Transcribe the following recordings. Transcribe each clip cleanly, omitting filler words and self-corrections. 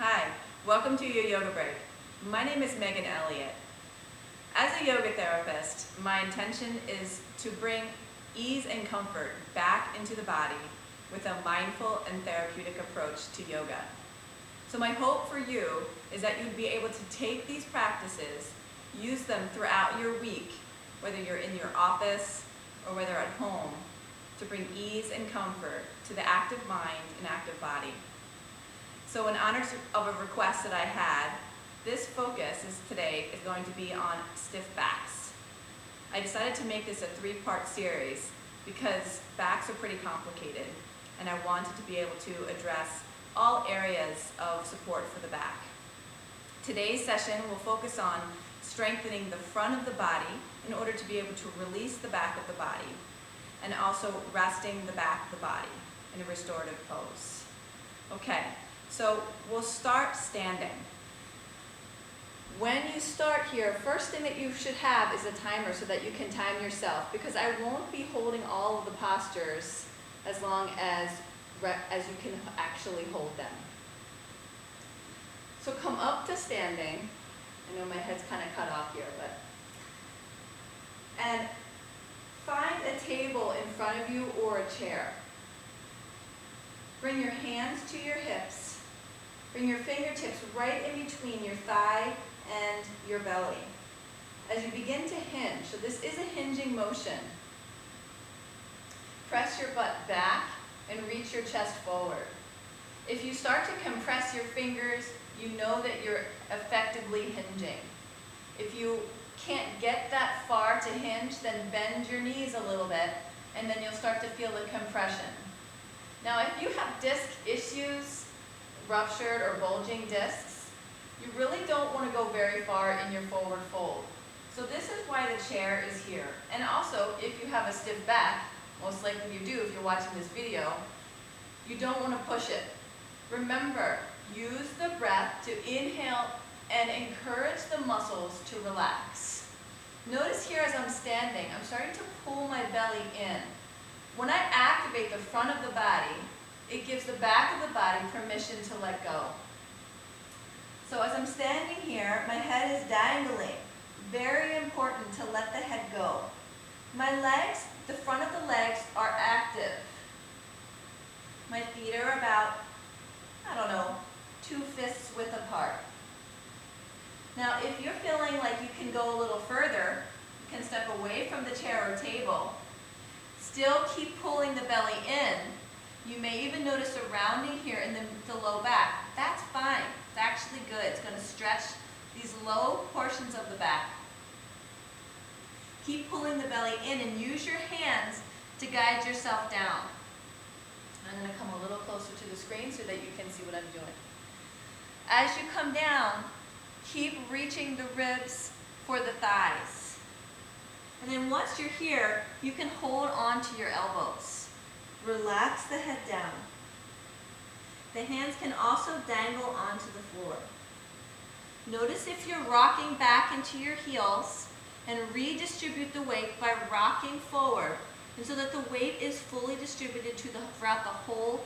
Hi, welcome to your yoga break. My name is Megan Elliott. As a yoga therapist, my intention is to bring ease and comfort back into the body with a mindful and therapeutic approach to yoga. So my hope for you is that you'd be able to take these practices, use them throughout your week, whether you're in your office or whether at home, to bring ease and comfort to the active mind and active body. So in honor of a request that I had, this focus today is going to be on stiff backs. I decided to make this a three-part series because backs are pretty complicated and I wanted to be able to address all areas of support for the back. Today's session will focus on strengthening the front of the body in order to be able to release the back of the body and also resting the back of the body in a restorative pose. Okay. So we'll start standing. When you start here, first thing that you should have is a timer so that you can time yourself, because I won't be holding all of the postures as long as you can actually hold them. So come up to standing. I know my head's kind of cut off here, and find a table in front of you or a chair. Bring your hands to your hips. Bring your fingertips right in between your thigh and your belly as you begin to hinge. So this is a hinging motion. Press your butt back and reach your chest forward. If you start to compress your fingers, you know that you're effectively hinging. If you can't get that far to hinge, then bend your knees a little bit and then you'll start to feel the compression. Now if you have disc issues, ruptured or bulging discs, you really don't want to go very far in your forward fold. So this is why the chair is here. And also, if you have a stiff back, most likely you do if you're watching this video, you don't want to push it. Remember, use the breath to inhale and encourage the muscles to relax. Notice here as I'm standing, I'm starting to pull my belly in. When I activate the front of the body, it gives the back of the body permission to let go. So as I'm standing here, my head is dangling. Very important to let the head go. My legs, the front of the legs are active. My feet are about, 2 fists width apart. Now if you're feeling like you can go a little further, you can step away from the chair or table. Still keep pulling the belly in. You may even notice a rounding here in the low back. That's fine. It's actually good. It's going to stretch these low portions of the back. Keep pulling the belly in and use your hands to guide yourself down. I'm going to come a little closer to the screen so that you can see what I'm doing. As you come down, keep reaching the ribs for the thighs. And then once you're here, you can hold on to your elbows. Relax the head down. The hands can also dangle onto the floor. Notice if you're rocking back into your heels and redistribute the weight by rocking forward, and so that the weight is fully distributed throughout the whole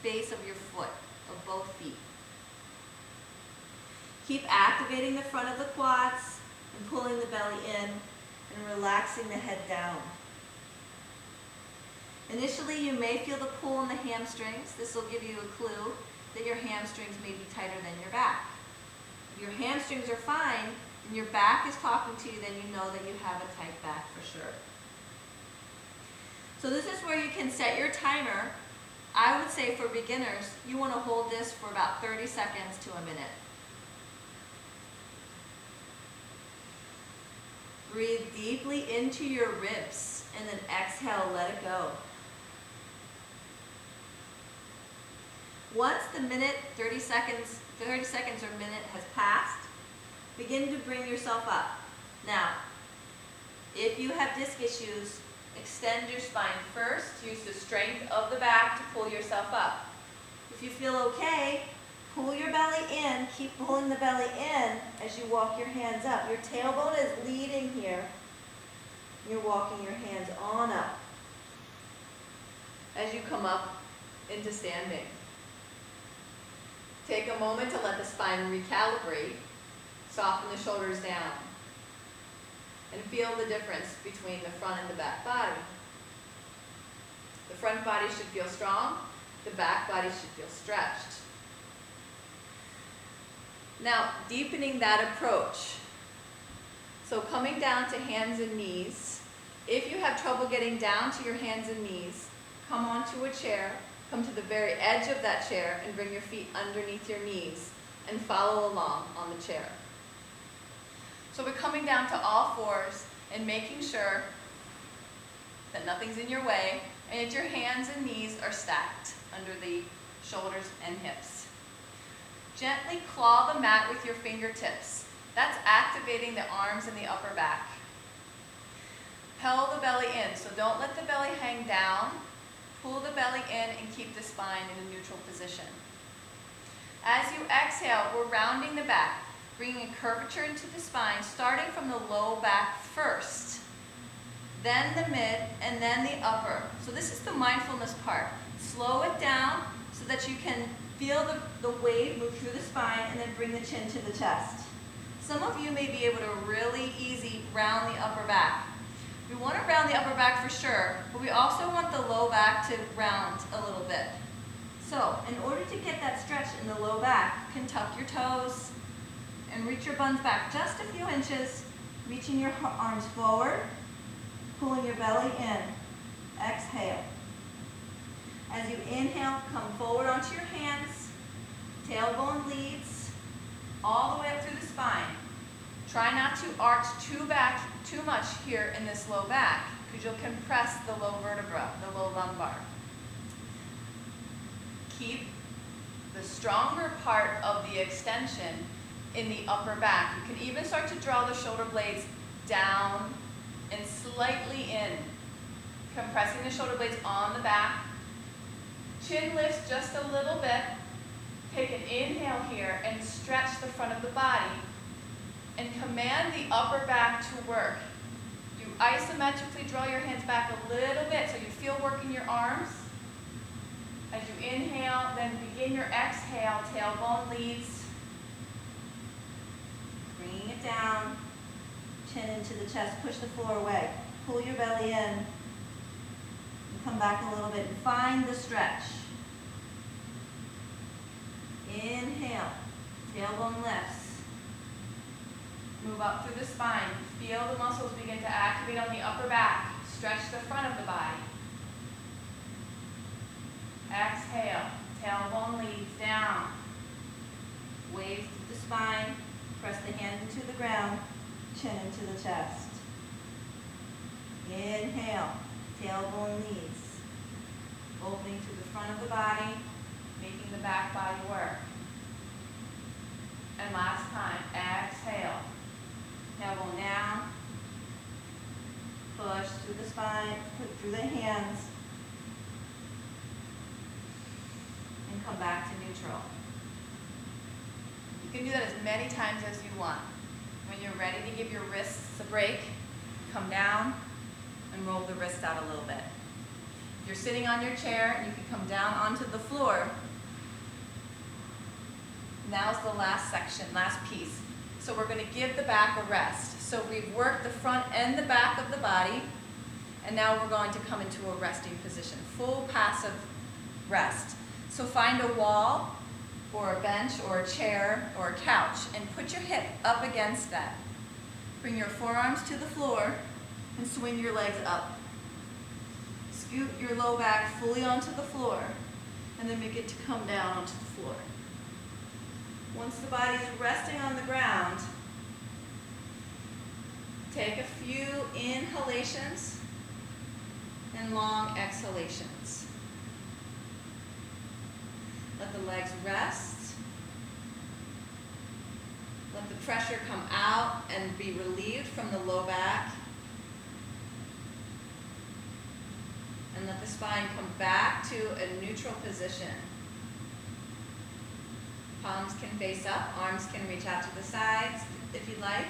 base of your foot, of both feet. Keep activating the front of the quads and pulling the belly in and relaxing the head down. Initially, you may feel the pull in the hamstrings. This will give you a clue that your hamstrings may be tighter than your back. If your hamstrings are fine and your back is talking to you, then you know that you have a tight back for sure. So this is where you can set your timer. I would say for beginners, you want to hold this for about 30 seconds to a minute. Breathe deeply into your ribs and then exhale, let it go. Once the minute, 30 seconds or minute has passed, begin to bring yourself up. Now, if you have disc issues, extend your spine first. Use the strength of the back to pull yourself up. If you feel okay, pull your belly in. Keep pulling the belly in as you walk your hands up. Your tailbone is leading here. You're walking your hands on up as you come up into standing. Take a moment to let the spine recalibrate. Soften the shoulders down. And feel the difference between the front and the back body. The front body should feel strong. The back body should feel stretched. Now, deepening that approach. So coming down to hands and knees. If you have trouble getting down to your hands and knees, come onto a chair, come to the very edge of that chair and bring your feet underneath your knees and follow along on the chair. So we're coming down to all fours and making sure that nothing's in your way and that your hands and knees are stacked under the shoulders and hips. Gently claw the mat with your fingertips. That's activating the arms and the upper back. Pull the belly in, so don't let the belly hang down. Pull the belly in and keep the spine in a neutral position. As you exhale, we're rounding the back, bringing a curvature into the spine, starting from the low back first, then the mid, and then the upper. So this is the mindfulness part. Slow it down so that you can feel the wave move through the spine and then bring the chin to the chest. Some of you may be able to really easy round the upper back. We want to round the upper back for sure, but we also want the low back to round a little bit. So, in order to get that stretch in the low back, you can tuck your toes and reach your buns back just a few inches, reaching your arms forward, pulling your belly in. Exhale. As you inhale, come forward onto your hands, tailbone leads, all the way up through the spine. Try not to arch too much here in this low back, because you'll compress the low vertebra, the low lumbar. Keep the stronger part of the extension in the upper back. You can even start to draw the shoulder blades down and slightly in, compressing the shoulder blades on the back. Chin lifts just a little bit. Take an inhale here and stretch the front of the body and command the upper back to work. You isometrically draw your hands back a little bit so you feel work in your arms. As you inhale, then begin your exhale, tailbone leads. Bringing it down, chin into the chest, push the floor away. Pull your belly in, and come back a little bit and find the stretch. Inhale, tailbone lifts. Move up through the spine. Feel the muscles begin to activate on the upper back. Stretch the front of the body. Exhale, tailbone leads down. Wave through the spine. Press the hand into the ground, chin into the chest. Inhale, tailbone leads. Opening through the front of the body, making the back body work. And last time, exhale. Tailbone down. Push through the spine, through the hands. And come back to neutral. You can do that as many times as you want. When you're ready to give your wrists a break, come down and roll the wrists out a little bit. If you're sitting on your chair, you can come down onto the floor. Now's the last section, last piece. So we're going to give the back a rest. So we've worked the front and the back of the body, and now we're going to come into a resting position, full passive rest. So find a wall, or a bench, or a chair, or a couch, and put your hip up against that. Bring your forearms to the floor, and swing your legs up. Scoot your low back fully onto the floor, and then begin to come down onto the floor. Once the body is resting on the ground, take a few inhalations and long exhalations. Let the legs rest. Let the pressure come out and be relieved from the low back. And let the spine come back to a neutral position. Palms can face up, arms can reach out to the sides if you'd like.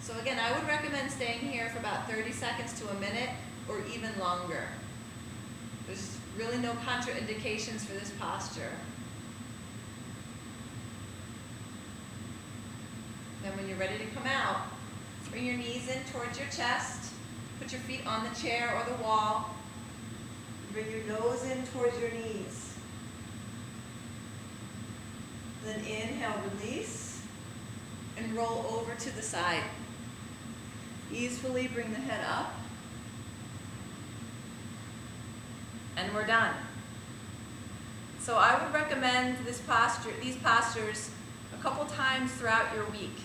So again, I would recommend staying here for about 30 seconds to a minute or even longer. There's really no contraindications for this posture. Then when you're ready to come out, bring your knees in towards your chest. Put your feet on the chair or the wall. Bring your nose in towards your knees. Then inhale, release, and roll over to the side. Easily bring the head up. And we're done. So I would recommend these postures a couple times throughout your week.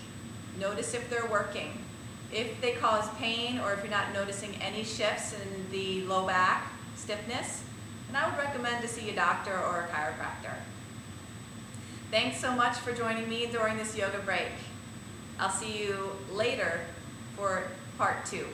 Notice if they're working. If they cause pain or if you're not noticing any shifts in the low back stiffness, then I would recommend to see a doctor or a chiropractor. Thanks so much for joining me during this yoga break. I'll see you later for part 2.